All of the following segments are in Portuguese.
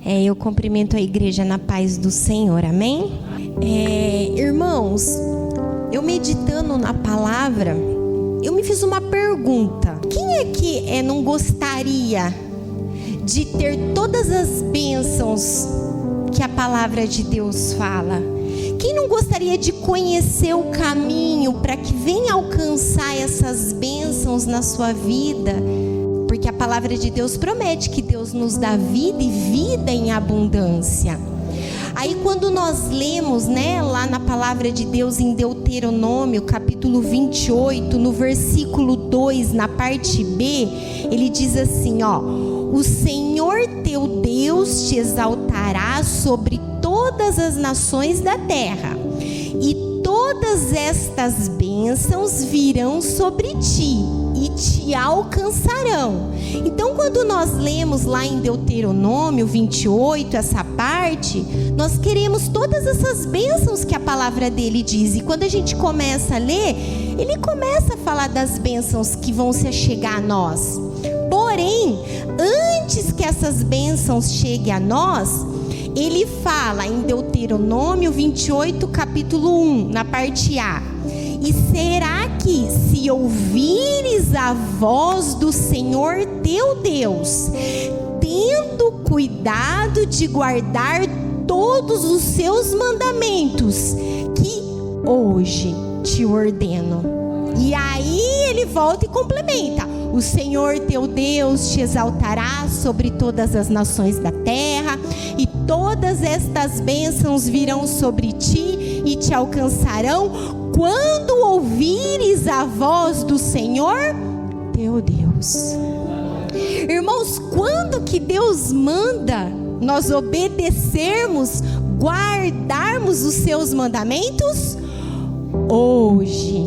Eu cumprimento a igreja na paz do Senhor, amém? Irmãos, eu meditando na palavra, eu me fiz uma pergunta. Quem é que não gostaria de ter todas as bênçãos que a palavra de Deus fala? Quem não gostaria de conhecer o caminho para que venha alcançar essas bênçãos na sua vida? Porque a palavra de Deus promete que Deus nos dá vida e vida em abundância. Aí quando nós lemos, lá na palavra de Deus em Deuteronômio, capítulo 28, no versículo 2, na parte B, ele diz assim, o Senhor teu Deus te exaltará sobre todas as nações da terra, e todas estas bênçãos virão sobre ti e te alcançarão. Então, quando nós lemos lá em Deuteronômio 28, essa parte, nós queremos todas essas bênçãos que a palavra dele diz. E quando a gente começa a ler, ele começa a falar das bênçãos que vão se chegar a nós. Porém, antes que essas bênçãos cheguem a nós, ele fala em Deuteronômio 28, capítulo 1, na parte A: e será que, se ouvires a voz do Senhor teu Deus, tendo cuidado de guardar todos os seus mandamentos, que hoje te ordeno. E aí ele volta e complementa: o Senhor teu Deus te exaltará sobre todas as nações da terra, e todas estas bênçãos virão sobre ti e te alcançarão quando ouvires a voz do Senhor teu Deus. Irmãos, quando que Deus manda nós obedecermos, guardarmos os seus mandamentos? Hoje,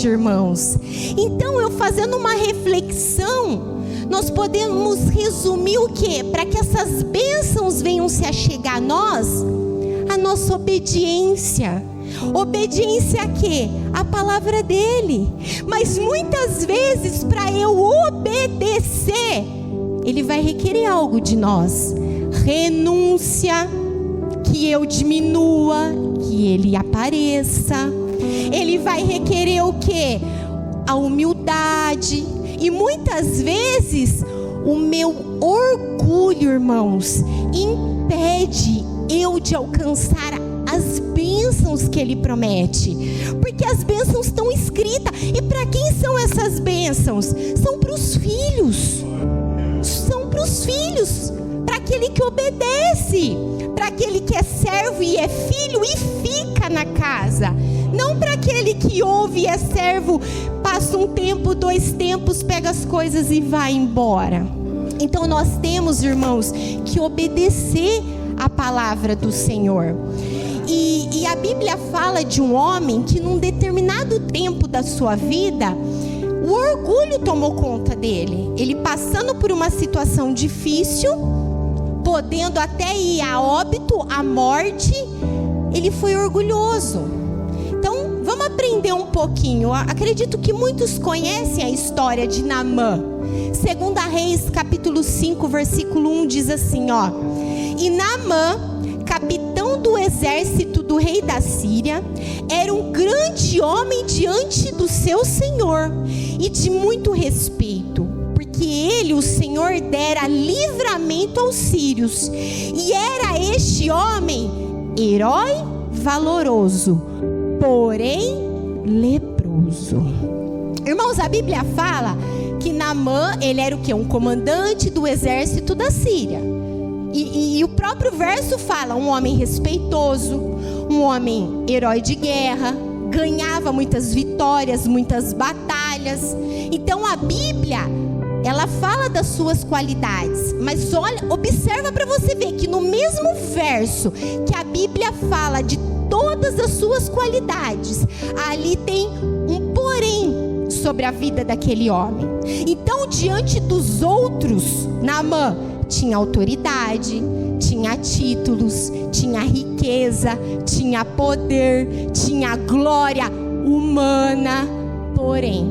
irmãos. Então, eu fazendo uma reflexão, nós podemos resumir o quê? Para que essas bênçãos venham se achegar a nós, a nossa obediência. Obediência a quê? A palavra dele. Mas muitas vezes, para eu obedecer, ele vai requerer algo de nós. Renúncia, que eu diminua, que ele apareça. Ele vai requerer o quê? A humildade. E muitas vezes o meu orgulho, irmãos, impede eu de alcançar as bênçãos que ele promete. Porque as bênçãos estão escritas. E para quem são essas bênçãos? São para os filhos. São para os filhos. Para aquele que obedece. Para aquele que é servo e é filho e fica na casa. Não para aquele que ouve e é servo, passa um tempo, 2 tempos, pega as coisas e vai embora. Então nós temos, irmãos, que obedecer a palavra do Senhor. E a Bíblia fala de um homem que num determinado tempo da sua vida, o orgulho tomou conta dele. Ele passando por uma situação difícil, podendo até ir a óbito, à morte, ele foi orgulhoso. Então, vamos aprender um pouquinho. Acredito que muitos conhecem a história de Naamã. 2 Reis, capítulo 5, versículo 1, diz assim, e Naamã, capitão do exército do rei da Síria, era um grande homem diante do seu senhor e de muito respeito, porque ele, o Senhor, dera livramento aos sírios, e era este homem herói valoroso, porém leproso. Irmãos, a Bíblia fala que Naamã, ele era o quê? Um comandante do exército da Síria. E o próprio verso fala, um homem respeitoso, um homem herói de guerra, ganhava muitas vitórias, muitas batalhas. Então a Bíblia, ela fala das suas qualidades. Mas olha, observa para você ver que no mesmo verso que a Bíblia fala de todas as suas qualidades, ali tem um porém sobre a vida daquele homem. Então, diante dos outros, Naamã tinha autoridade, tinha títulos, tinha riqueza, tinha poder, tinha glória humana. Porém,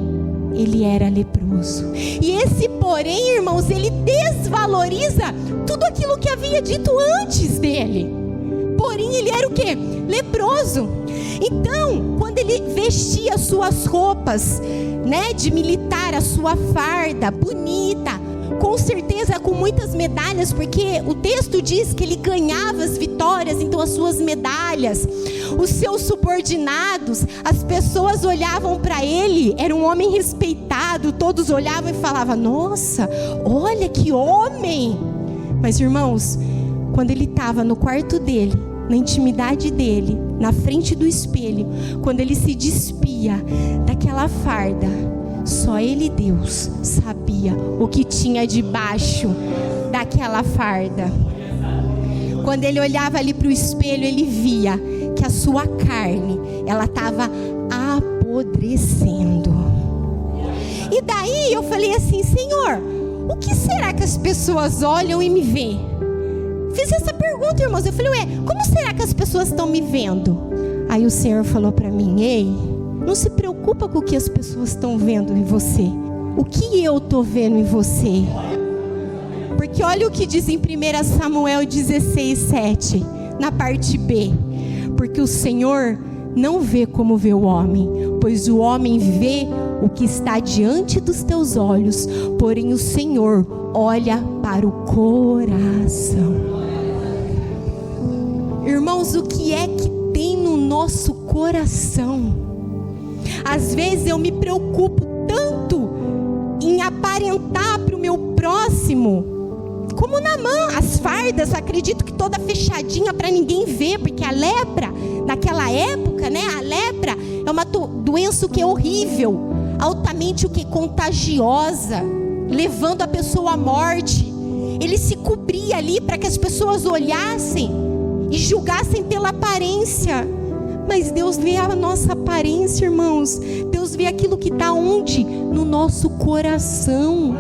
ele era leproso. E esse porém, irmãos, ele desvaloriza tudo aquilo que havia dito antes dele. Porém, ele era o quê? Leproso. Então, quando ele vestia suas roupas, né, de militar, a sua farda bonita, com certeza com muitas medalhas, porque o texto diz que ele ganhava as vitórias, então as suas medalhas, os seus subordinados, as pessoas olhavam para ele, era um homem respeitado, todos olhavam e falavam: nossa, olha que homem. Mas irmãos, quando ele estava no quarto dele, na intimidade dele, na frente do espelho, quando ele se despia daquela farda, só ele e Deus sabia o que tinha debaixo daquela farda. Quando ele olhava ali para o espelho, ele via que a sua carne, ela estava apodrecendo. E daí eu falei assim: Senhor, o que será que as pessoas olham e me veem? Fiz essa pergunta, irmãos. Eu falei: como será que as pessoas estão me vendo? Aí o Senhor falou para mim: ei, não se preocupa com o que as pessoas estão vendo em você. O que eu estou vendo em você? Porque olha o que diz em 1 Samuel 16:7, na parte B. Porque o Senhor não vê como vê o homem, pois o homem vê o que está diante dos teus olhos, porém o Senhor olha para o coração. Irmãos, o que é que tem no nosso coração? Às vezes eu me preocupo tanto em aparentar para o meu próximo, como Naamã, as fardas, acredito que toda fechadinha para ninguém ver, porque a lepra, naquela época, né, a lepra é uma doença que é horrível, altamente o que contagiosa, levando a pessoa à morte. Ele se cobria ali para que as pessoas olhassem e julgassem pela aparência. Mas Deus vê a nossa aparência, irmãos. Deus vê aquilo que está onde? No nosso coração.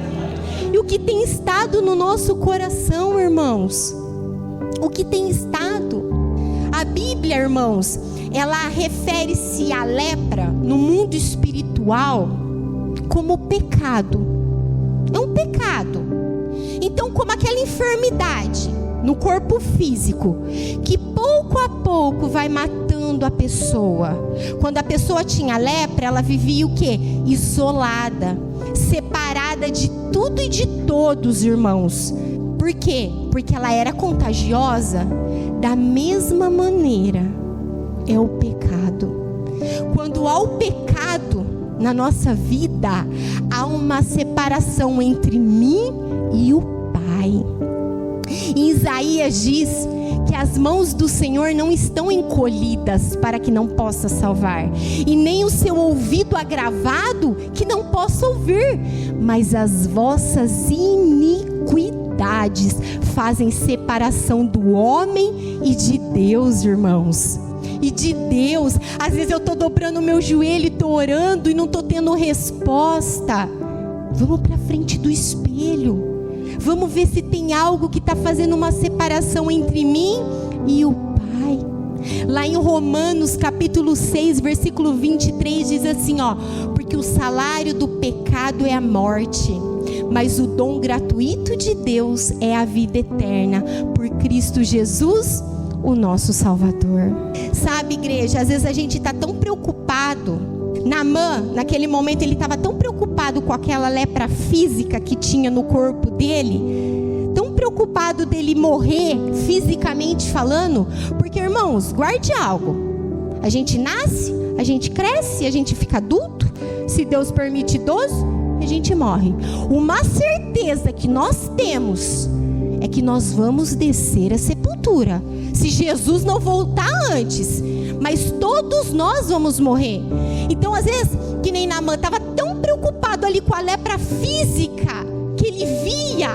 E o que tem estado no nosso coração, irmãos? O que tem estado? A Bíblia, irmãos, ela refere-se à lepra no mundo espiritual como pecado. É um pecado. Então, como aquela enfermidade no corpo físico, que pouco a pouco vai matando a pessoa. Quando a pessoa tinha lepra, ela vivia o quê? Isolada, separada de tudo e de todos, irmãos. Por quê? Porque ela era contagiosa. Da mesma maneira é o pecado. Quando há o pecado na nossa vida, há uma separação entre mim e o Pai. E Isaías diz que as mãos do Senhor não estão encolhidas para que não possa salvar, e nem o seu ouvido agravado que não possa ouvir, mas as vossas iniquidades fazem separação do homem e de Deus, irmãos. E de Deus, às vezes eu estou dobrando o meu joelho e estou orando e não estou tendo resposta. Vamos para frente do espelho. Vamos ver se tem algo que está fazendo uma separação entre mim e o Pai. Lá em Romanos capítulo 6, versículo 23 diz assim, ó: porque o salário do pecado é a morte, mas o dom gratuito de Deus é a vida eterna por Cristo Jesus, o nosso Salvador. Sabe, igreja, às vezes a gente está tão preocupado. Naamã, naquele momento, ele estava tão preocupado com aquela lepra física que tinha no corpo dele, tão preocupado dele morrer fisicamente falando, porque, irmãos, guarde algo: a gente nasce, a gente cresce, a gente fica adulto, se Deus permite idoso, a gente morre. Uma certeza que nós temos é que nós vamos descer a sepultura, se Jesus não voltar antes. Mas todos nós vamos morrer. Então, às vezes, que nem Naamã estava tão preocupado ali com a lepra física, que ele via,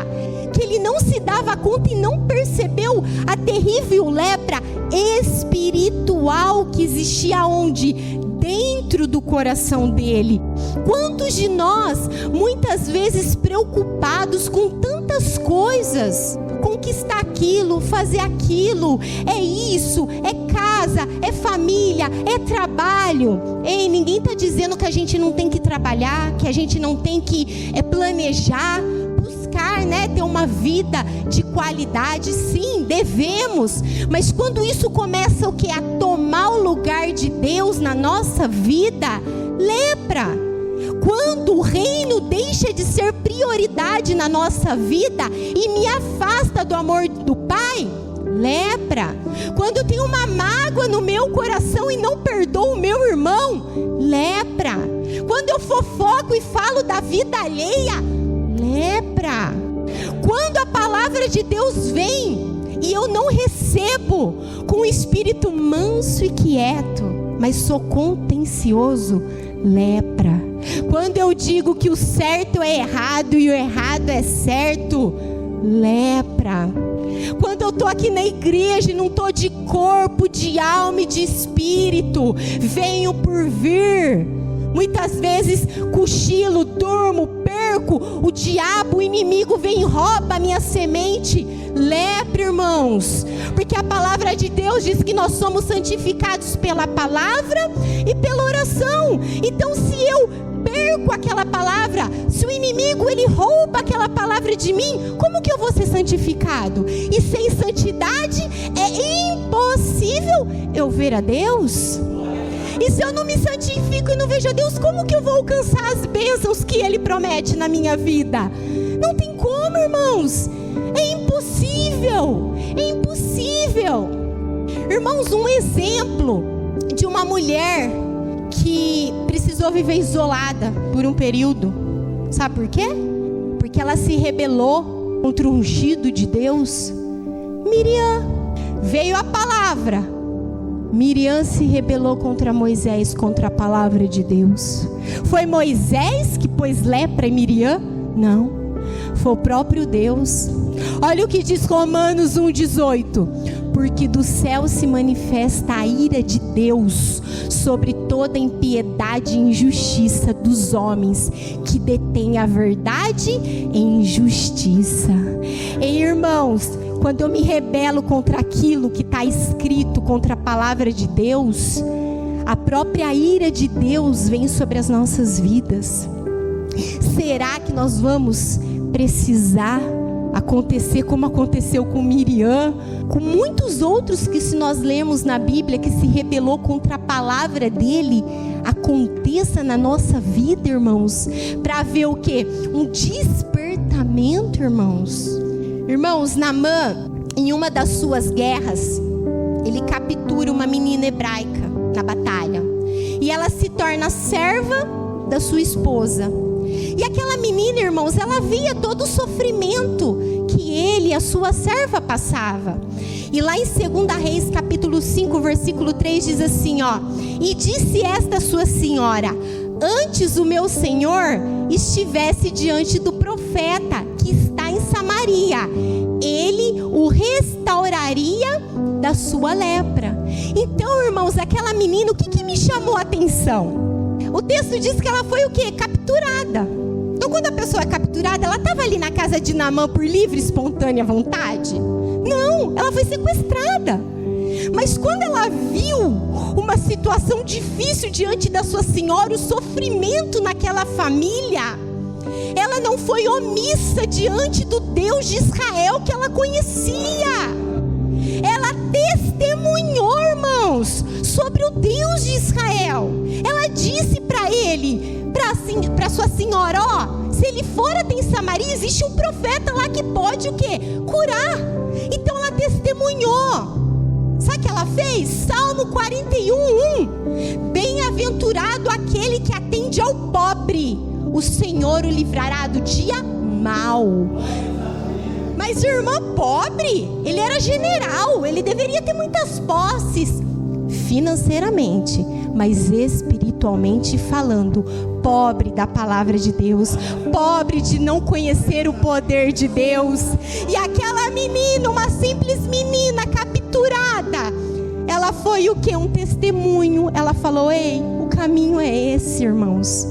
que ele não se dava conta e não percebeu a terrível lepra espiritual que existia onde? Dentro do coração dele. Quantos de nós, muitas vezes preocupados com tantas coisas, conquistar aquilo, fazer aquilo, é isso, é casa, é família, é trabalho. Ei, ninguém está dizendo que a gente não tem que trabalhar, que a gente não tem que planejar, buscar, né, ter uma vida de qualidade. Sim, devemos, mas quando isso começa a tomar o lugar de Deus na nossa vida, lepra. Quando o reino deixa de ser prioridade na nossa vida e me afasta do amor do Pai, lepra. Quando eu tenho uma mágoa no meu coração e não perdoo o meu irmão, lepra. Quando eu fofoco e falo da vida alheia, lepra. Quando a palavra de Deus vem e eu não recebo com o espírito manso e quieto, mas sou contencioso, lepra. Quando eu digo que o certo é errado e o errado é certo, lepra. Quando eu estou aqui na igreja e não estou de corpo, de alma e de espírito, venho por vir. Muitas vezes cochilo, durmo, perco, o diabo, o inimigo vem e rouba a minha semente. Lepra, irmãos, porque a palavra de Deus diz que nós somos santificados pela palavra e pela oração. Então, se eu perco aquela palavra, se o inimigo ele rouba aquela palavra de mim, como que eu vou ser santificado? E sem santidade é impossível eu ver a Deus. E se eu não me santifico e não vejo a Deus, como que eu vou alcançar as bênçãos que Ele promete na minha vida? Não tem como, irmãos. É impossível. É impossível. Irmãos, um exemplo de uma mulher que precisou viver isolada por um período. Sabe por quê? Porque ela se rebelou contra o ungido de Deus. Miriam. Veio a palavra. Miriam se rebelou contra Moisés, contra a palavra de Deus. Foi Moisés que pôs lepra em Miriam? Não, foi o próprio Deus. Olha o que diz Romanos 1,18: porque do céu se manifesta a ira de Deus sobre toda impiedade e injustiça dos homens que detêm a verdade em injustiça. Ei, irmãos, quando eu me rebelo contra aquilo que está escrito, contra a palavra de Deus, a própria ira de Deus vem sobre as nossas vidas. Será que nós vamos precisar acontecer como aconteceu com Miriam, com muitos outros que, se nós lemos na Bíblia, que se rebelou contra a palavra dele, aconteça na nossa vida, irmãos, para ver o quê? Um despertamento, irmãos. Irmãos, Naamã, em uma das suas guerras, ele captura uma menina hebraica na batalha. E ela se torna serva da sua esposa. E aquela menina, irmãos, ela via todo o sofrimento que ele e a sua serva passava. E lá em 2 Reis, capítulo 5, versículo 3, diz assim, ó: e disse esta sua senhora: antes o meu senhor estivesse diante do profeta que está em Samaria, ele o restauraria da sua lepra. Então, irmãos, aquela menina, o que me chamou a atenção? O texto diz que ela foi o quê? Capturada. Então, quando a pessoa é capturada, ela estava ali na casa de Naamã por livre e espontânea vontade? Não, ela foi sequestrada. Mas quando ela viu uma situação difícil diante da sua senhora, o sofrimento naquela família, ela não foi omissa diante do Deus de Israel que ela conhecia. Ela testemunhou, irmãos, sobre o Deus de Israel. Ela disse para ele, para sua senhora, ó, se ele for até em Samaria, existe um profeta lá que pode o quê? Curar. Então ela testemunhou. Sabe o que ela fez? Salmo 41:1: bem-aventurado aquele que atende ao pobre, o Senhor o livrará do dia mau. Mas o irmão pobre, ele era general, ele deveria ter muitas posses financeiramente, mas espiritualmente falando, pobre da palavra de Deus, pobre de não conhecer o poder de Deus. E aquela menina, uma simples menina capturada, ela foi o que? Um testemunho. Ela falou: ei, o caminho é esse, irmãos.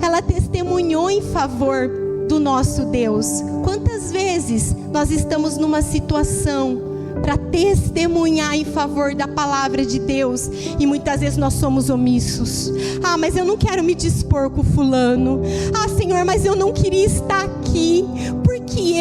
Ela testemunhou em favor do nosso Deus. Quantas vezes nós estamos numa situação para testemunhar em favor da palavra de Deus, e muitas vezes nós somos omissos. Mas eu não quero me dispor com fulano. Senhor, mas eu não queria estar aqui, porque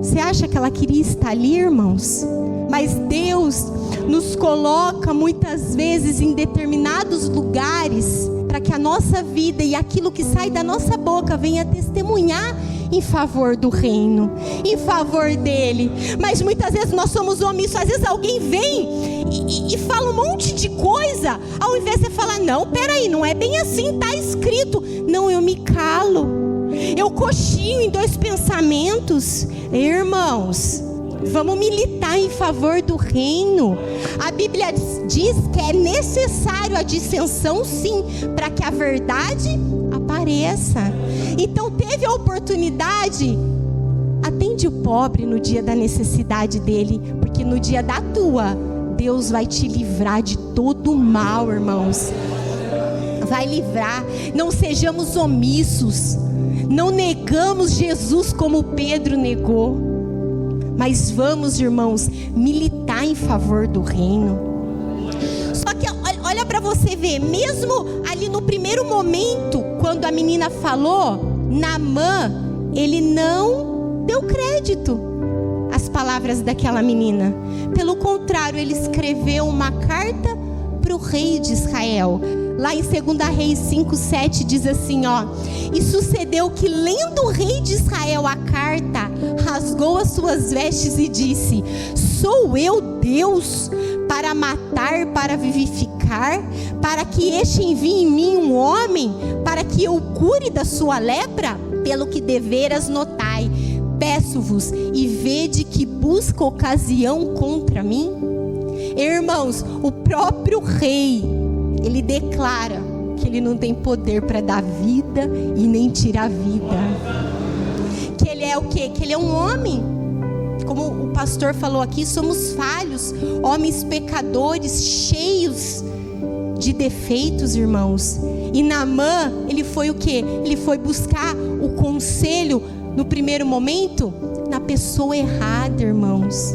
você acha que ela queria estar ali, irmãos? Mas Deus nos coloca muitas vezes em determinados lugares para que a nossa vida e aquilo que sai da nossa boca venha testemunhar em favor do reino, em favor dele. Mas muitas vezes nós somos omissos. Às vezes alguém vem e fala um monte de coisa, ao invés de você falar: não, peraí, não é bem assim, está escrito. Não, eu me calo, eu cochilo em 2 pensamentos. Irmãos, vamos militar em favor do reino. A Bíblia diz que é necessário a dissensão, sim, para que a verdade apareça. Então teve a oportunidade, atende o pobre no dia da necessidade dele, porque no dia da tua, Deus vai te livrar de todo o mal, irmãos. Vai livrar. Não sejamos omissos, não negamos Jesus como Pedro negou, mas vamos, irmãos, militar em favor do reino. Só que olha para você ver, mesmo ali no primeiro momento, quando a menina falou, Naamã, ele não deu crédito às palavras daquela menina. Pelo contrário, ele escreveu uma carta para o rei de Israel. Lá em 2 Reis 5:7 diz assim, e sucedeu que, lendo o rei de Israel a carta, rasgou as suas vestes e disse: sou eu Deus para matar, para vivificar, para que este envie em mim um homem, para que eu cure da sua lepra? Pelo que deveras notai, peço-vos, e vede que busca ocasião contra mim. Irmãos, o próprio rei, ele declara que ele não tem poder para dar vida e nem tirar vida. Que ele é o quê? Que ele é um homem. Como o pastor falou aqui, somos falhos, homens pecadores, cheios de defeitos, irmãos. E Naamã, ele foi o quê? Ele foi buscar o conselho, no primeiro momento, na pessoa errada, irmãos.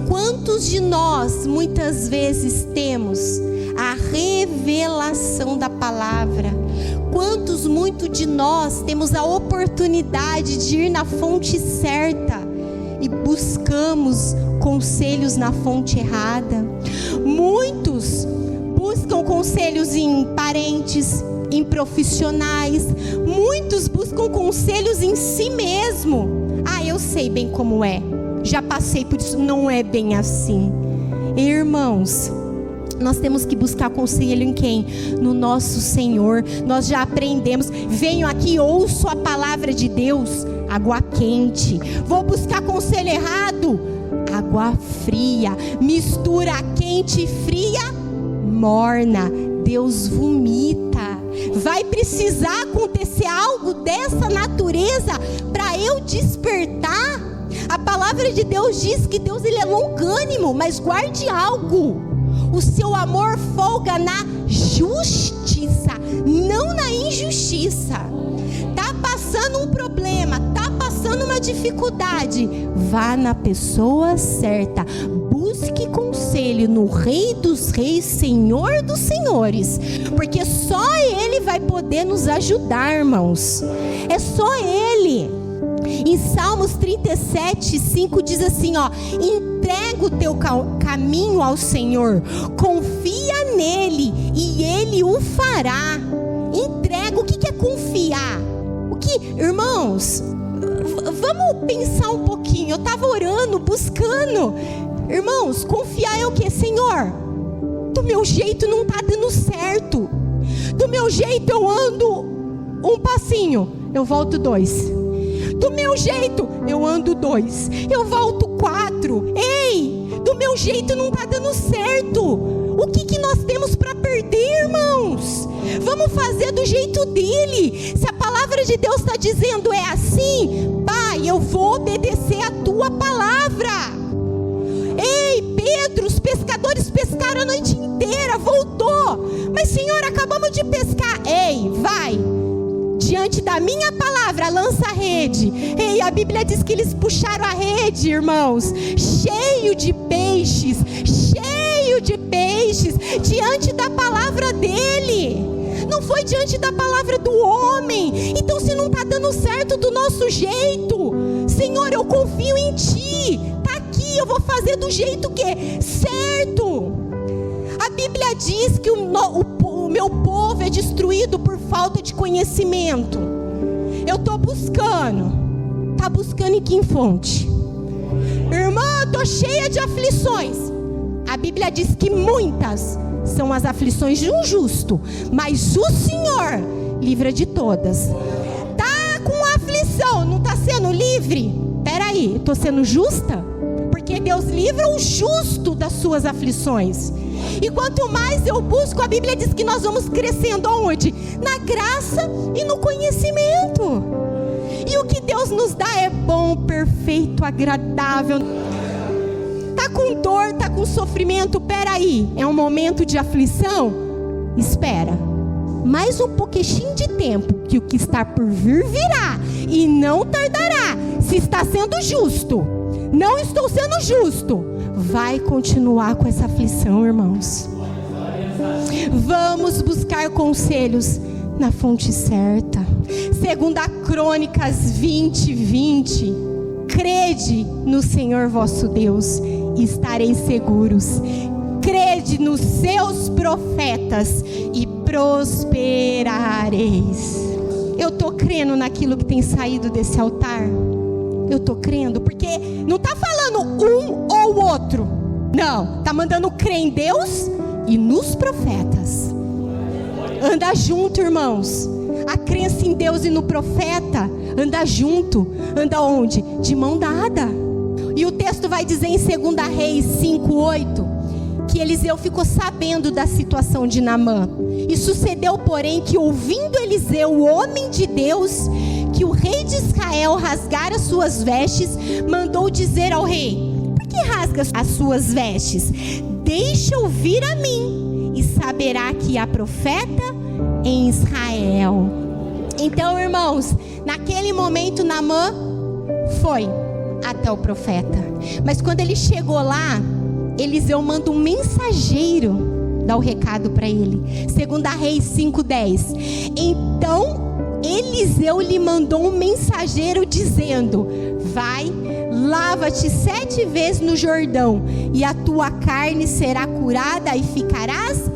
Quantos de nós, muitas vezes, temos a revelação da palavra? Quantos, muito de nós, temos a oportunidade de ir na fonte certa e buscamos conselhos na fonte errada? Muitos buscam conselhos em parentes, em profissionais. Muitos buscam conselhos em si mesmo. Eu sei bem como é, já passei por isso. Não é bem assim, irmãos. Nós temos que buscar conselho em quem? No nosso Senhor. Nós já aprendemos. Venho aqui, ouço a palavra de Deus, água quente. Vou buscar conselho errado, água fria. Mistura quente e fria, morna. Deus vomita. Vai precisar acontecer algo dessa natureza para eu despertar? A palavra de Deus diz que Deus, ele é longânimo, mas guarde algo: o seu amor folga na justiça, não na injustiça. Tá passando um problema, tá passando uma dificuldade, vá na pessoa certa. Busque conselho no Rei dos Reis, Senhor dos Senhores, porque só Ele vai poder nos ajudar, irmãos. É só Ele. Em Salmos 37:5 diz assim, entrega o teu caminho ao Senhor, confia nele e Ele o fará. Entrega. O que é confiar? Irmãos, vamos pensar um pouquinho. Eu estava orando, buscando. Irmãos, confiar é o que? Senhor, do meu jeito não está dando certo. Do meu jeito eu ando um passinho, eu volto 2. Do meu jeito eu ando 2, eu volto 4. Ei, do meu jeito não está dando certo. O que nós temos para perder, irmãos? Vamos fazer do jeito dele. Se a palavra de Deus está dizendo é assim, Pai, eu vou obedecer a tua palavra. Ei, Pedro, os pescadores pescaram a noite inteira, voltou. Mas Senhor, acabamos de pescar. Ei, vai, diante da minha palavra, lança a rede. Ei, a Bíblia diz que eles puxaram a rede, irmãos, cheio de peixes, diante da palavra dele. Não foi diante da palavra do homem. Então, se não está dando certo do nosso jeito, Senhor, eu confio em Ti. Está aqui, eu vou fazer do jeito que é certo. A Bíblia diz que o meu povo é destruído por falta de conhecimento. Eu estou buscando. Está buscando em que fonte? Irmã, eu estou cheia de aflições. A Bíblia diz que muitas são as aflições de um justo, mas o Senhor livra de todas. Tá com aflição, não está sendo livre? Peraí, estou sendo justa? Porque Deus livra o justo das suas aflições. E quanto mais eu busco, a Bíblia diz que nós vamos crescendo aonde? Na graça e no conhecimento. E o que Deus nos dá é bom, perfeito, agradável. Tá com dor, tá com sofrimento, peraí, é um momento de aflição? Espera, mais um pouquinho de tempo, que o que está por vir virá, e não tardará. Se está sendo justo, não estou sendo justo, vai continuar com essa aflição, irmãos. Vamos buscar conselhos na fonte certa. 2 Crônicas 20:20. Crede no Senhor vosso Deus e estareis seguros. Crede nos seus profetas e prosperareis. Eu estou crendo naquilo que tem saído desse altar. Eu estou crendo, porque não está falando um ou outro. Não, está mandando crer em Deus e nos profetas. Anda junto, irmãos. A crença em Deus e no profeta anda junto. Anda onde? De mão dada. E o texto vai dizer em 2 Reis 5:8 que Eliseu ficou sabendo da situação de Naamã. E sucedeu, porém, que ouvindo Eliseu, o homem de Deus, que o rei de Israel rasgara suas vestes, mandou dizer ao rei: por que rasga as suas vestes? Deixa-o vir a mim, e saberá que há profeta em Israel. Então, irmãos, naquele momento Naamã foi até o profeta. Mas quando ele chegou lá, Eliseu manda um mensageiro dar o recado para ele. 2 Reis 5:10. Então Eliseu lhe mandou um mensageiro dizendo: vai, lava-te 7 vezes no Jordão, e a tua carne será curada e ficarás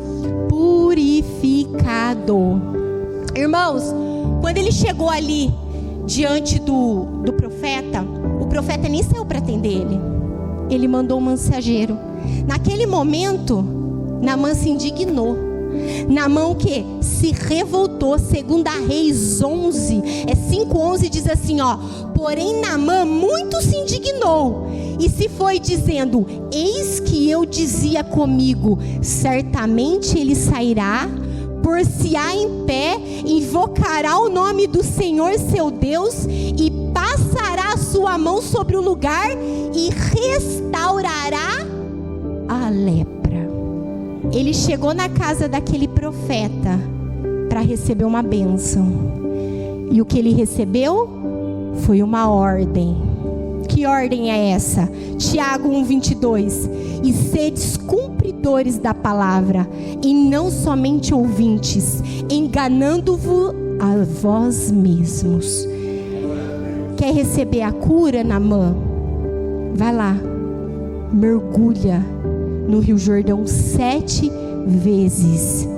purificado. Irmãos, quando ele chegou ali diante do profeta, o profeta nem saiu para atender ele. Ele mandou um mensageiro. Naquele momento, Naamã se indignou. Naamã o quê? Se revoltou. 2 Reis 5:11 diz assim, ó: porém Naamã muito se indignou e se foi dizendo: eis que eu dizia comigo, certamente ele sairá, por-se-á em pé, invocará o nome do Senhor seu Deus e passará a sua mão sobre o lugar e restaurará a lepra. Ele chegou na casa daquele profeta para receber uma bênção. E o que ele recebeu foi uma ordem. Que ordem é essa? Tiago 1:22. E sedes cumpridores da palavra, e não somente ouvintes, enganando-vos a vós mesmos. Quer receber a cura, Naamã? Vai lá, mergulha no Rio Jordão 7 vezes.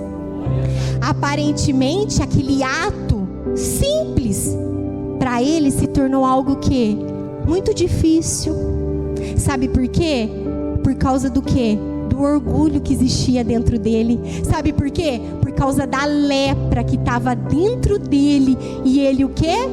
Aparentemente, aquele ato simples, para ele se tornou algo que muito difícil. Sabe por quê? Por causa do quê? Do orgulho que existia dentro dele. Sabe por quê? Por causa da lepra que estava dentro dele. E ele o quê?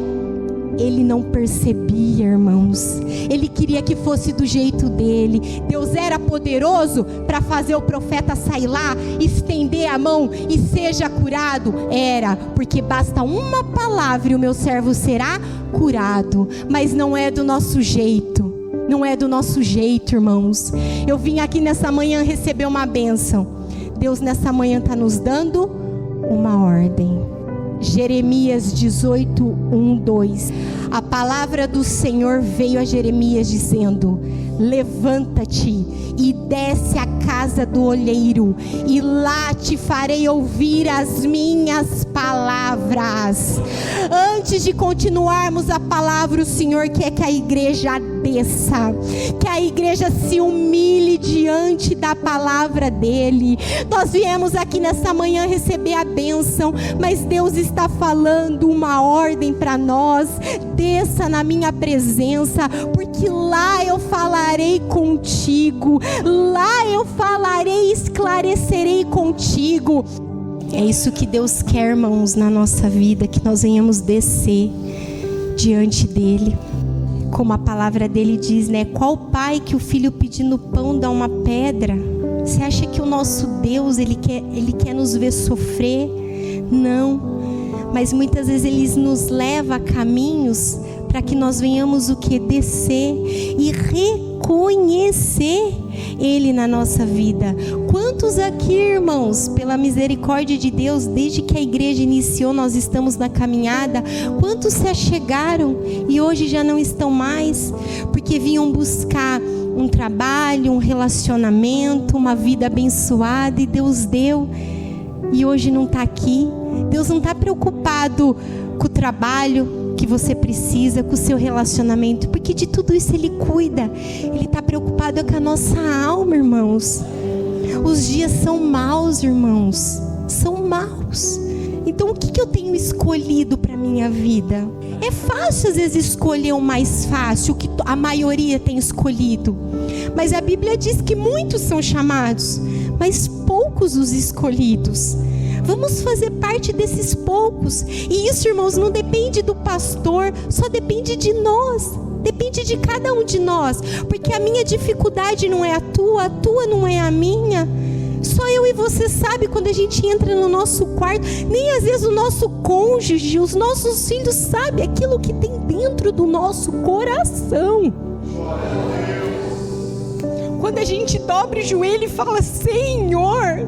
Ele não percebia, irmãos. Ele queria que fosse do jeito dele. Deus era poderoso para fazer o profeta sair lá, estender a mão e seja curado? Era, porque basta uma palavra e o meu servo será curado. Mas não é do nosso jeito. Não é do nosso jeito, irmãos. Eu vim aqui nessa manhã receber uma bênção. Deus nessa manhã está nos dando uma ordem. Jeremias 18, 1, 2. A palavra do Senhor veio a Jeremias dizendo: levanta-te e desce à casa do olheiro, e lá te farei ouvir as minhas palavras. Antes de continuarmos a palavra, o Senhor quer que a igreja desça, que a igreja se humilhe diante da palavra dele. Nós viemos aqui nessa manhã receber a bênção, mas Deus está falando uma ordem para nós: desça na minha presença, porque lá eu falarei contigo, lá eu falarei e esclarecerei contigo. É isso que Deus quer, irmãos, na nossa vida, que nós venhamos descer diante dele. Como a palavra dele diz, né? Qual pai que o filho pedindo pão dá uma pedra? Você acha que o nosso Deus, ele quer nos ver sofrer? Não. Mas muitas vezes ele nos leva a caminhos para que nós venhamos o que? Descer e reconhecer ele na nossa vida. Quantos aqui, irmãos, pela misericórdia de Deus, desde que a igreja iniciou, nós estamos na caminhada, quantos se achegaram e hoje já não estão mais, porque vinham buscar um trabalho, um relacionamento, uma vida abençoada, e Deus deu, e hoje não está aqui. Deus não está preocupado com o trabalho que você precisa, com o seu relacionamento, porque de tudo isso Ele cuida. Ele está preocupado com a nossa alma, irmãos. Os dias são maus, irmãos, são maus. Então o que eu tenho escolhido para minha vida? É fácil às vezes escolher o mais fácil, o que a maioria tem escolhido, mas a Bíblia diz que muitos são chamados, mas poucos os escolhidos. Vamos fazer parte desses poucos. E isso, irmãos, não depende do pastor, só depende de nós. Depende de cada um de nós. Porque a minha dificuldade não é a tua não é a minha. Só eu e você sabe quando a gente entra no nosso quarto. Nem às vezes o nosso cônjuge, os nossos filhos sabem aquilo que tem dentro do nosso coração. Quando a gente dobra o joelho e fala: Senhor,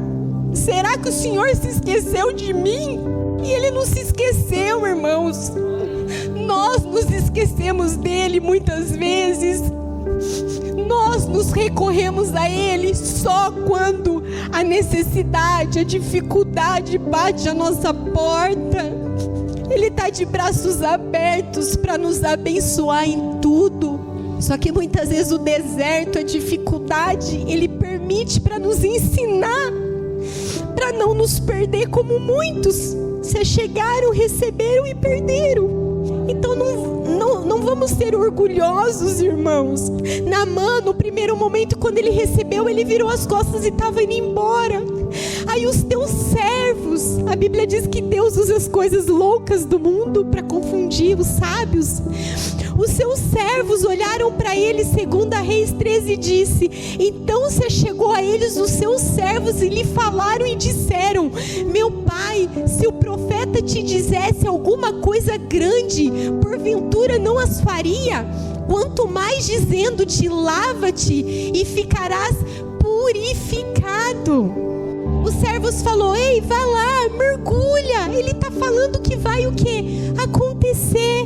será que o Senhor se esqueceu de mim? E Ele não se esqueceu, irmãos. Nós nos esquecemos dEle muitas vezes. Nós nos recorremos a Ele só quando a necessidade, a dificuldade bate à nossa porta. Ele está de braços abertos para nos abençoar em tudo. Só que muitas vezes o deserto, a dificuldade, Ele permite para nos ensinar, para não nos perder como muitos se chegaram, receberam e perderam. Então não vamos ser orgulhosos, irmãos. Naamã, no primeiro momento, quando ele recebeu, ele virou as costas e estava indo embora. Aí os teus servos, a Bíblia diz que Deus usa as coisas loucas do mundo para confundir os sábios. Os seus servos olharam para ele, 2 Reis 13 disse: então se chegou a eles os seus servos e lhe falaram e disseram: meu pai, se o profeta te dissesse alguma coisa grande, porventura não as faria? Quanto mais dizendo-te: lava-te e ficarás purificado. Os servos falou: ei, vai lá, mergulha. Ele está falando que vai o quê? Acontecer.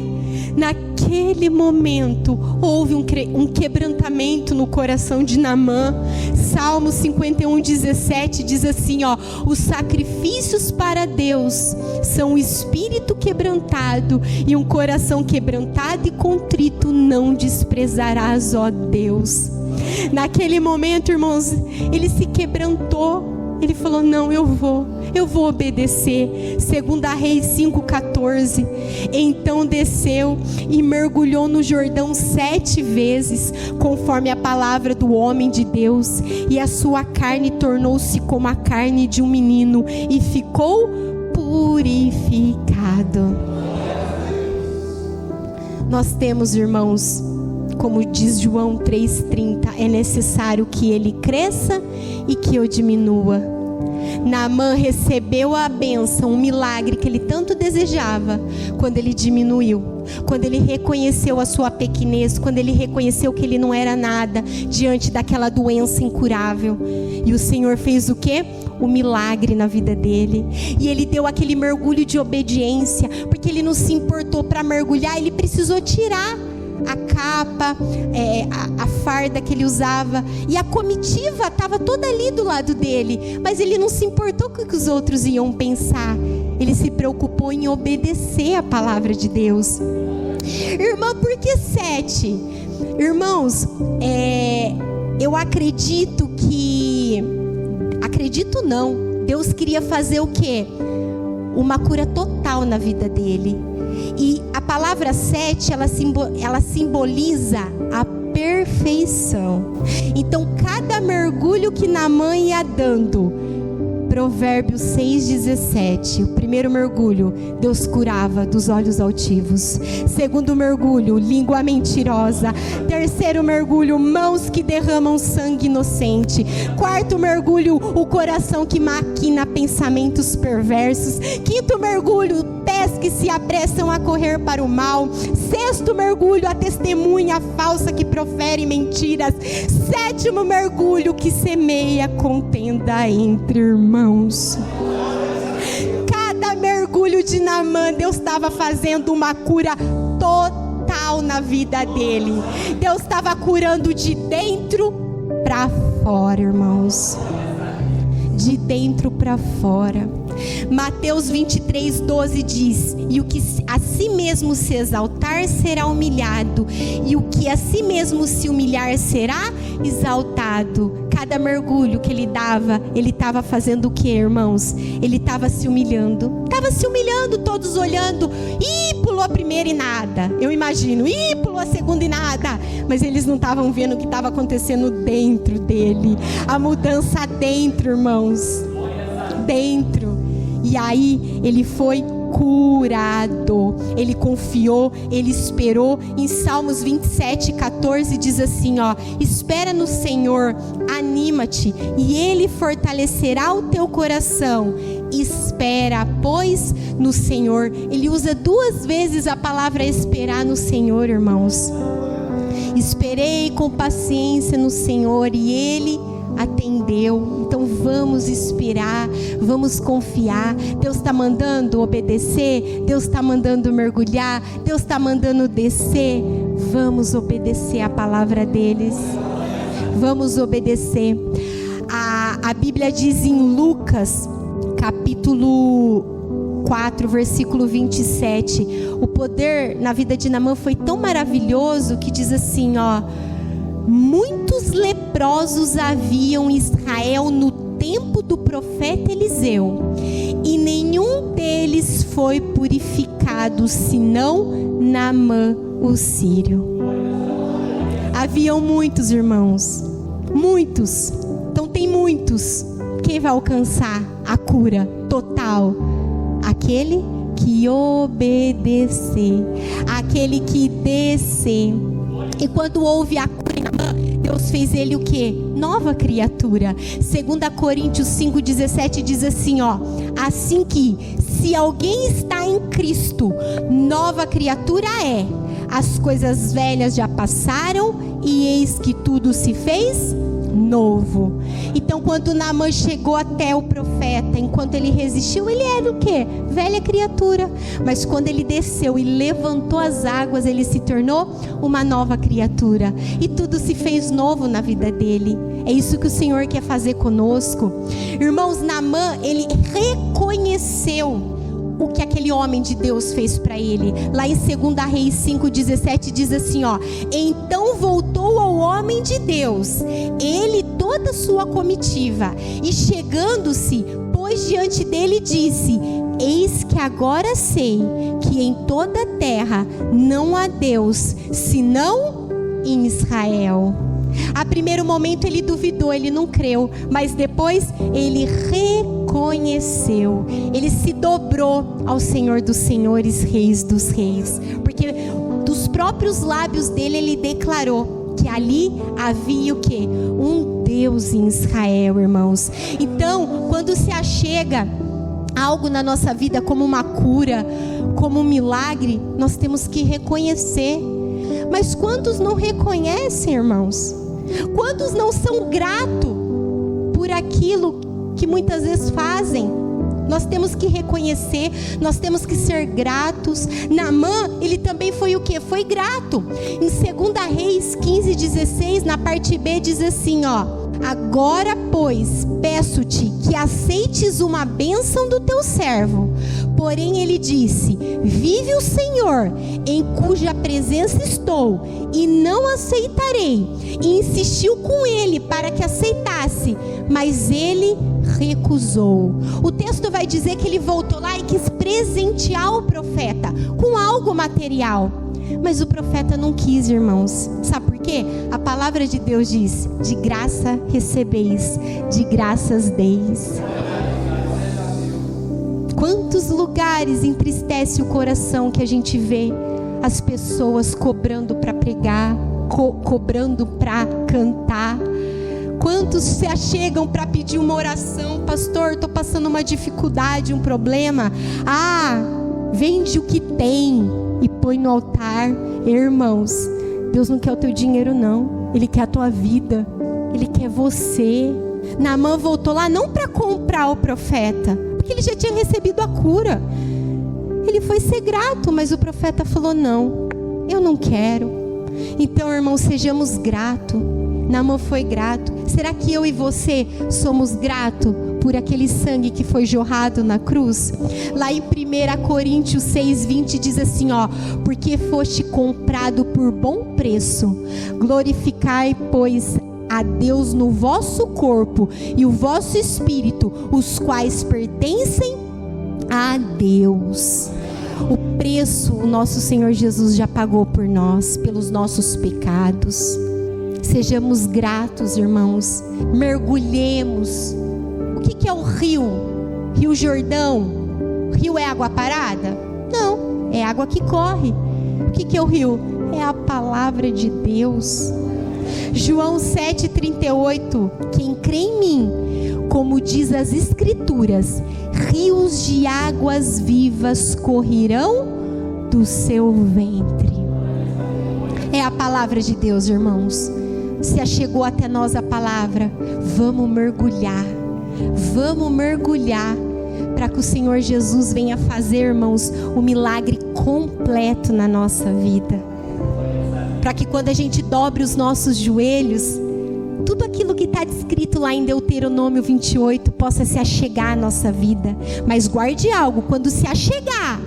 Naquele momento houve um quebrantamento no coração de Naamã. Salmo 51:17 diz assim, ó: os sacrifícios para Deus são o espírito quebrantado, e um coração quebrantado e contrito não desprezarás, ó Deus. Naquele momento, irmãos, ele se quebrantou. Ele falou: não, eu vou obedecer. 2 Reis 5:14. Então desceu e mergulhou no Jordão 7 vezes, conforme a palavra do homem de Deus, e a sua carne tornou-se como a carne de um menino, e ficou purificado. Nós temos, irmãos, como diz João 3,30, é necessário que ele cresça e que eu diminua. Naamã recebeu a bênção, um milagre que ele tanto desejava, quando ele diminuiu, quando ele reconheceu a sua pequenez, quando ele reconheceu que ele não era nada diante daquela doença incurável. E o Senhor fez o quê? O milagre na vida dele. E ele deu aquele mergulho de obediência, porque ele não se importou para mergulhar, ele precisou tirar a capa, a farda que ele usava, e a comitiva estava toda ali do lado dele, mas ele não se importou com o que os outros iam pensar. Ele se preocupou em obedecer a palavra de Deus. Irmã, por que 7? Irmãos, eu acredito não, Deus queria fazer o quê? Uma cura total na vida dele. E a palavra 7, ela simboliza a perfeição. Então, cada mergulho que Naamã ia dando, Provérbios 6,17, o primeiro mergulho, Deus curava dos olhos altivos. Segundo mergulho, língua mentirosa. Terceiro mergulho, mãos que derramam sangue inocente. Quarto mergulho, o coração que maquina pensamentos perversos. Quinto mergulho, pés que se apressam a correr para o mal. Sexto mergulho, a testemunha falsa que profere mentiras. Sétimo mergulho, que semeia contenda entre irmãos. Cada mergulho de Naamã, Deus estava fazendo uma cura total na vida dele. Deus estava curando de dentro para fora, irmãos. De dentro para fora. Mateus 23:12 diz: e o que a si mesmo se exaltar será humilhado, e o que a si mesmo se humilhar será exaltado. Cada mergulho que ele dava, ele estava fazendo o que, irmãos? Ele estava se humilhando, todos olhando. Ih, pulou a primeira e nada, eu imagino. Ih, pulou a segunda e nada. Mas eles não estavam vendo o que estava acontecendo dentro dele, a mudança dentro, irmãos, dentro. E aí ele foi curado, ele confiou, ele esperou. Em Salmos 27:14 diz assim, espera no Senhor, anima-te, e Ele fortalecerá o teu coração. Espera, pois, no Senhor. Ele usa 2 vezes a palavra esperar no Senhor, irmãos. Esperei com paciência no Senhor, e Ele atendeu. Então vamos esperar, vamos confiar. Deus está mandando obedecer, Deus está mandando mergulhar, Deus está mandando descer. Vamos obedecer a palavra deles, vamos obedecer. A Bíblia diz em Lucas capítulo 4, versículo 27, o poder na vida de Naamã foi tão maravilhoso que diz assim, muitos leprosos haviam em Israel no tempo do profeta Eliseu, e nenhum deles foi purificado, senão Naamã o sírio. Haviam muitos, irmãos, muitos. Então tem muitos. Quem vai alcançar a cura total? Aquele que obedecer, aquele que descer. E quando houve a cura em Naamã, Deus fez ele o quê? Nova criatura. 2 Coríntios 5:17 diz assim, assim que, se alguém está em Cristo, nova criatura é. As coisas velhas já passaram, e eis que tudo se fez novo. Então, quando Naamã chegou até o profeta, enquanto ele resistiu, ele era o quê? Velha criatura. Mas quando ele desceu e levantou as águas, ele se tornou uma nova criatura, e tudo se fez novo na vida dele. É isso que o Senhor quer fazer conosco. Irmãos, Naamã, ele reconheceu o que aquele homem de Deus fez para ele. Lá em 2 Reis 5:17 diz assim, então voltou ao homem de Deus, ele e toda a sua comitiva, e chegando-se, pôs diante dele e disse: eis que agora sei que em toda a terra não há Deus senão em Israel. A primeiro momento ele duvidou, ele não creu, mas depois ele reconheceu, ele se dobrou ao Senhor dos senhores, Reis dos reis, porque dos próprios lábios dele ele declarou que ali havia o quê? Um Deus em Israel, irmãos. Então, quando se achega algo na nossa vida como uma cura, como um milagre, nós temos que reconhecer. Mas quantos não reconhecem, irmãos? Quantos não são gratos por aquilo que muitas vezes fazem? Nós temos que reconhecer, nós temos que ser gratos. Naamã, ele também foi o quê? Foi grato. Em 2 Reis 15:16, na parte B, diz assim, ó: agora, pois, peço-te que aceites uma bênção do teu servo. Porém ele disse: vive o Senhor, em cuja presença estou, e não aceitarei. E insistiu com ele para que aceitasse, mas ele recusou. O texto vai dizer que ele voltou lá e quis presentear o profeta com algo material. Mas o profeta não quis, irmãos. Sabe por quê? A palavra de Deus diz: de graça recebeis, de graças deis. Quantos lugares entristece o coração que a gente vê as pessoas cobrando para pregar, cobrando para cantar. Quantos se achegam para pedir uma oração? Pastor, estou passando uma dificuldade, um problema. Vende o que tem e põe no altar. Irmãos, Deus não quer o teu dinheiro não, Ele quer a tua vida, Ele quer você. Naamã voltou lá não para comprar o profeta, porque ele já tinha recebido a cura. Ele foi ser grato, mas o profeta falou: não, eu não quero. Então, irmãos, sejamos gratos. Naamã foi grato. Será que eu e você somos gratos por aquele sangue que foi jorrado na cruz? Lá em 1 Coríntios 6:20 diz assim, ó: porque foste comprado por bom preço, glorificai, pois, a Deus no vosso corpo e o vosso espírito, os quais pertencem a Deus. O preço o nosso Senhor Jesus já pagou por nós, pelos nossos pecados. Sejamos gratos, irmãos. Mergulhemos. O que é o rio? Rio Jordão? Rio é água parada? Não, é água que corre. O que é o rio? É a palavra de Deus. João 7,38: quem crê em mim, como diz as Escrituras, rios de águas vivas correrão do seu ventre. É a palavra de Deus, irmãos. Se achegou até nós a palavra, vamos mergulhar para que o Senhor Jesus venha fazer, irmãos, o milagre completo na nossa vida. Para que quando a gente dobre os nossos joelhos, tudo aquilo que está descrito lá em Deuteronômio 28 possa se achegar à nossa vida. Mas guarde algo: quando se achegar,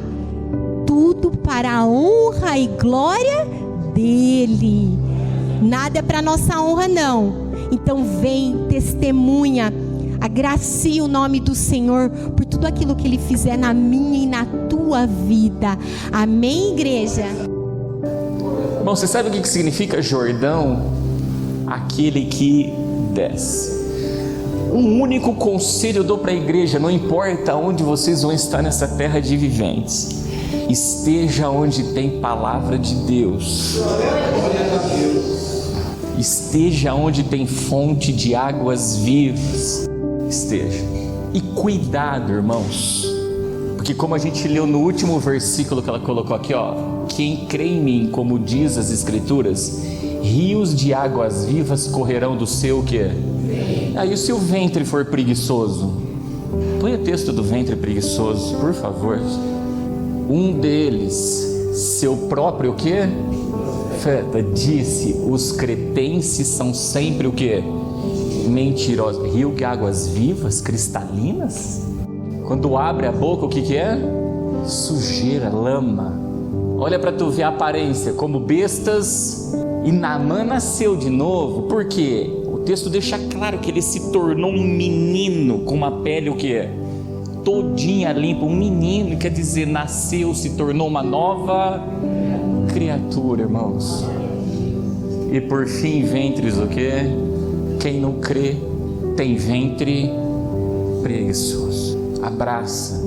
tudo para a honra e glória dele. Nada é para nossa honra, não. Então vem, testemunha, agracie o nome do Senhor por tudo aquilo que Ele fizer na minha e na tua vida. Amém, igreja? Bom, você sabe o que significa Jordão? Aquele que desce. Um único conselho eu dou para a igreja: não importa onde vocês vão estar nessa terra de viventes, esteja onde tem palavra de Deus, esteja onde tem fonte de águas vivas, esteja. E cuidado, irmãos, porque como a gente leu no último versículo que ela colocou aqui, ó: quem crê em mim, como diz as Escrituras, rios de águas vivas correrão do seu quê? Aí, se o ventre for preguiçoso, põe o texto do ventre preguiçoso, por favor. Um deles, seu próprio o quê? Profeta disse: os cretenses são sempre o quê? Mentirosos. Rio de águas vivas, cristalinas. Quando abre a boca, o que é? Sujeira, lama. Olha para tu ver a aparência, como bestas. E Naamã nasceu de novo. Por quê? O texto deixa claro que ele se tornou um menino com uma pele o quê? Todinha limpa. Um menino, quer dizer, nasceu, se tornou uma nova criatura, irmãos. E por fim, ventres o quê? Quem não crê tem ventre preguiçoso. Abraça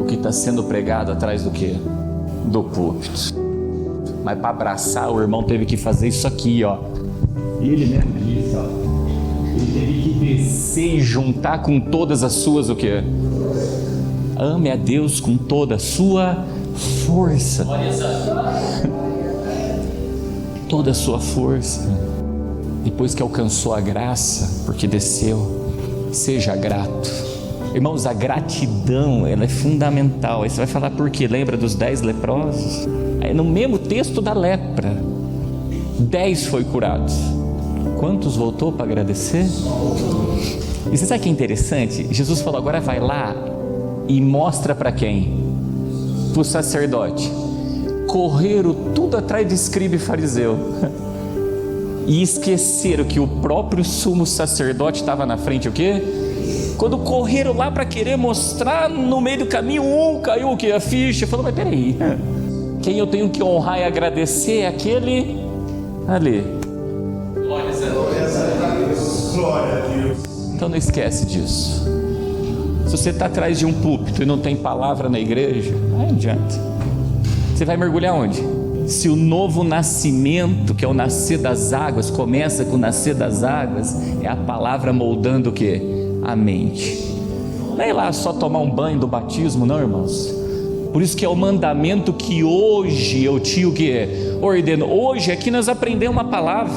o que está sendo pregado atrás do quê? Do púlpito. Mas para abraçar, o irmão teve que fazer isso aqui, ó. Ele mesmo disse, ó. Ele descer e juntar com todas as suas o quê? Ame a Deus com toda a sua força. Toda a sua força. Depois que alcançou a graça, porque desceu, seja grato. Irmãos, a gratidão, ela é fundamental. Aí você vai falar por quê? Lembra dos 10 leprosos? Aí no mesmo texto da lepra, 10 foi curados. Quantos voltou para agradecer? E você sabe o que é interessante? Jesus falou, agora vai lá e mostra para quem? Para o sacerdote. Correram tudo atrás de escriba e fariseu e esqueceram que o próprio sumo sacerdote estava na frente. O quê? Quando correram lá para querer mostrar, no meio do caminho caiu o quê? A ficha. Falou, mas peraí, quem eu tenho que honrar e agradecer é aquele ali. Glória a Deus. Então não esquece disso. Se você está atrás de um púlpito e não tem palavra na igreja, não adianta. Você vai mergulhar onde? Se o novo nascimento, que é o nascer das águas, começa com o nascer das águas, é a palavra moldando o quê? A mente. Não é lá só tomar um banho do batismo, não, irmãos. Por isso que é o mandamento que hoje eu te o quê? Ordeno. Hoje aqui nós aprendemos uma palavra.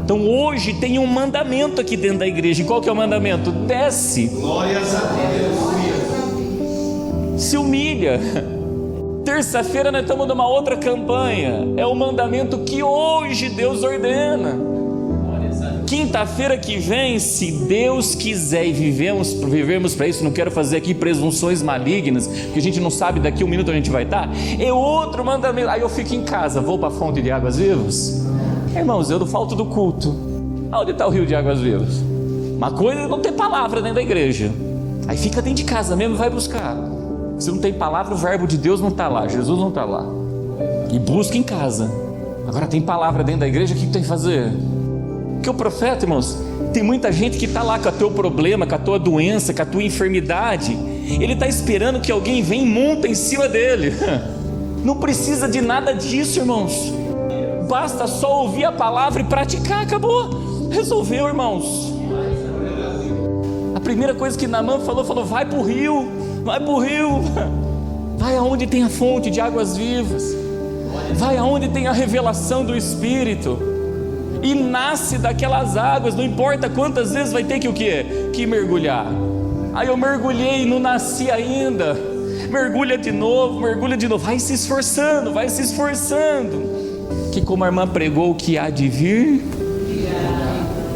Então hoje tem um mandamento aqui dentro da igreja. E qual que é o mandamento? Desce. Glórias a Deus. Se humilha. Terça-feira nós estamos numa outra campanha. É o mandamento que hoje Deus ordena. Quinta-feira que vem, se Deus quiser e vivemos para isso, não quero fazer aqui presunções malignas, porque a gente não sabe daqui um minuto a gente vai estar. É outro mandamento. Aí eu fico em casa, vou para a fonte de águas vivas. Irmãos, eu não falto do culto. Onde está o rio de águas vivas? Uma coisa é não ter palavra dentro da igreja. Aí fica dentro de casa mesmo e vai buscar. Se não tem palavra, o verbo de Deus não está lá, Jesus não está lá. E busca em casa. Agora tem palavra dentro da igreja, o que tem que fazer? Porque o profeta, irmãos, tem muita gente que está lá com o teu problema, com a tua doença, com a tua enfermidade. Ele está esperando que alguém venha e monta em cima dele. Não precisa de nada disso, irmãos. Basta só ouvir a palavra e praticar, acabou. Resolveu, irmãos. A primeira coisa que Naamã falou, vai para o rio, vai aonde tem a fonte de águas vivas, vai aonde tem a revelação do Espírito, e nasce daquelas águas, não importa quantas vezes vai ter que o quê? Que mergulhar. Aí eu mergulhei e não nasci ainda, mergulha de novo, vai se esforçando, que como a irmã pregou, o que há de vir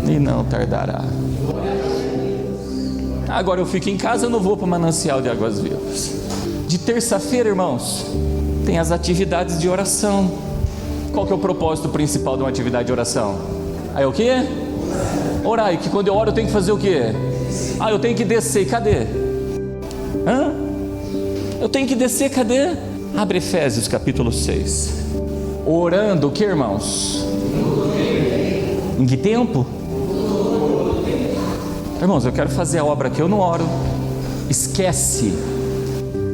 e não tardará. Agora eu fico em casa, eu não vou para o manancial de águas vivas. De terça-feira, irmãos, tem as atividades de oração. Qual que é o propósito principal de uma atividade de oração? Aí o quê? Orar. E que quando eu oro eu tenho que fazer o quê? Eu tenho que descer. Cadê? Eu tenho que descer, cadê? Abre Efésios capítulo 6. Orando o que, irmãos? Em que tempo? Irmãos, eu quero fazer a obra aqui, eu não oro. Esquece.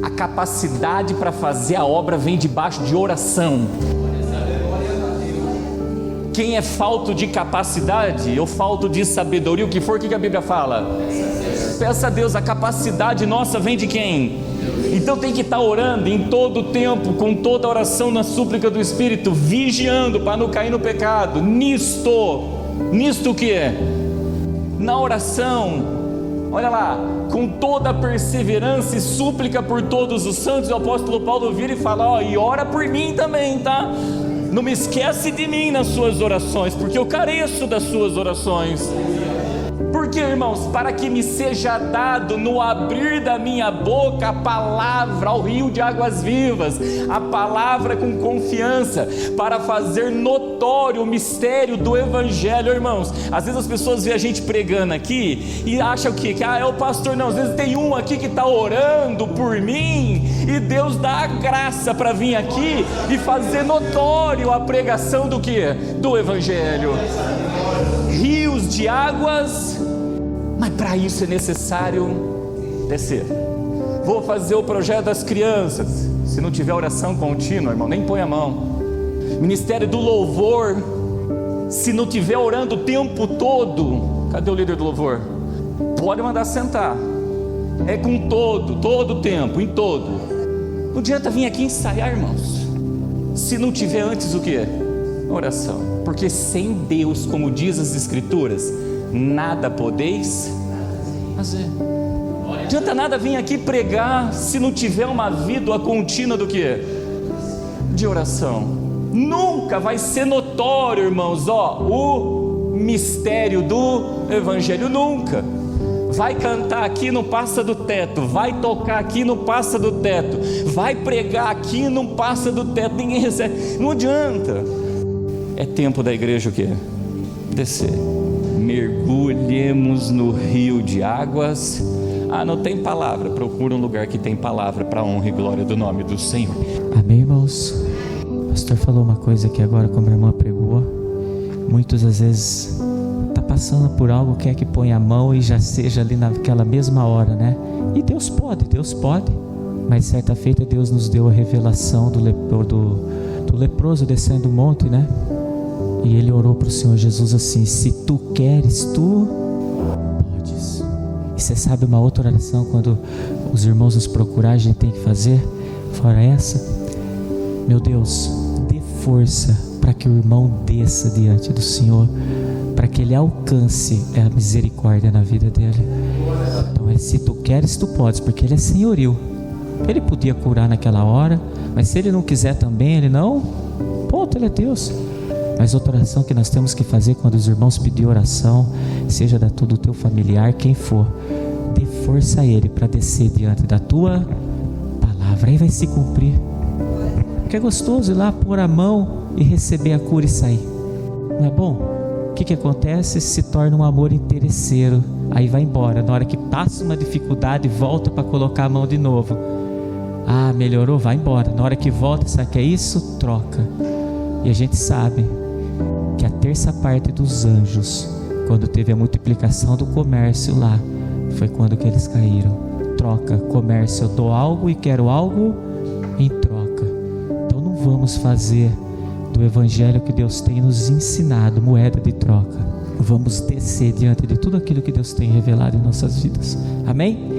A capacidade para fazer a obra vem debaixo de oração. Quem é falto de capacidade ou falto de sabedoria, o que for, o que a Bíblia fala? Peça a Deus, a capacidade nossa vem de quem? Então tem que estar orando em todo o tempo, com toda a oração na súplica do Espírito, vigiando para não cair no pecado. Nisto o que é? Na oração, olha lá, com toda a perseverança e súplica por todos os santos. O apóstolo Paulo vira e fala, e ora por mim também, tá? Não me esquece de mim nas suas orações, porque eu careço das suas orações. Porque, irmãos, para que me seja dado no abrir da minha boca a palavra ao rio de águas vivas, a palavra com confiança, para fazer notório o mistério do Evangelho. Irmãos, às vezes as pessoas veem a gente pregando aqui e acham que é o pastor. Não, às vezes tem um aqui que está orando por mim e Deus dá a graça para vir aqui e fazer notório a pregação do que? Do Evangelho. Rios de águas, mas para isso é necessário descer. Vou fazer o projeto das crianças. Se não tiver oração contínua, irmão, nem põe a mão. Ministério do louvor, se não tiver orando o tempo todo, Cadê o líder do louvor? Pode mandar sentar. É com todo o tempo, em todo. Não adianta vir aqui ensaiar, irmãos, se não tiver antes o quê? Oração. Porque sem Deus, como diz as Escrituras, nada podeis fazer. Não adianta nada vir aqui pregar se não tiver uma vida contínua do quê? De oração. Nunca vai ser notório, irmãos, o mistério do Evangelho, nunca. Vai cantar aqui, não passa do teto. Vai tocar aqui, não passa do teto. Vai pregar aqui, não passa do teto. Ninguém recebe. Não adianta. É tempo da igreja o quê? Descer. Mergulhemos no rio de águas. Não tem palavra. Procura um lugar que tem palavra para a honra e glória do nome do Senhor. Amém, irmãos? O pastor falou uma coisa aqui agora, como a irmã pregou. Muitas às vezes está passando por algo, quer que ponha a mão e já seja ali naquela mesma hora, né? E Deus pode. Mas certa feita Deus nos deu a revelação do leproso descendo o monte, né? E ele orou para o Senhor Jesus assim: se tu queres, tu podes. E você sabe uma outra oração, quando os irmãos nos procurar, a gente tem que fazer, fora essa: meu Deus, dê força para que o irmão desça diante do Senhor, para que ele alcance a misericórdia na vida dele. Então se tu queres, tu podes, porque ele é senhorio. Ele podia curar naquela hora, mas se ele não quiser também, ele não, ponto, ele é Deus. Mas outra oração que nós temos que fazer quando os irmãos pedirem oração, seja da do teu familiar, quem for, dê força a ele para descer diante da tua palavra, aí vai se cumprir. Porque é gostoso ir lá pôr a mão e receber a cura e sair, não é bom? O que acontece? Se torna um amor interesseiro, aí vai embora. Na hora que passa uma dificuldade, volta para colocar a mão de novo. Melhorou? Vai embora. Na hora que volta, sabe o que é isso? Troca. E a gente sabe que a terça parte dos anjos, quando teve a multiplicação do comércio lá, foi quando que eles caíram. Troca, comércio, eu dou algo e quero algo em troca. Então não vamos fazer do Evangelho que Deus tem nos ensinado moeda de troca. Vamos descer diante de tudo aquilo que Deus tem revelado em nossas vidas. Amém?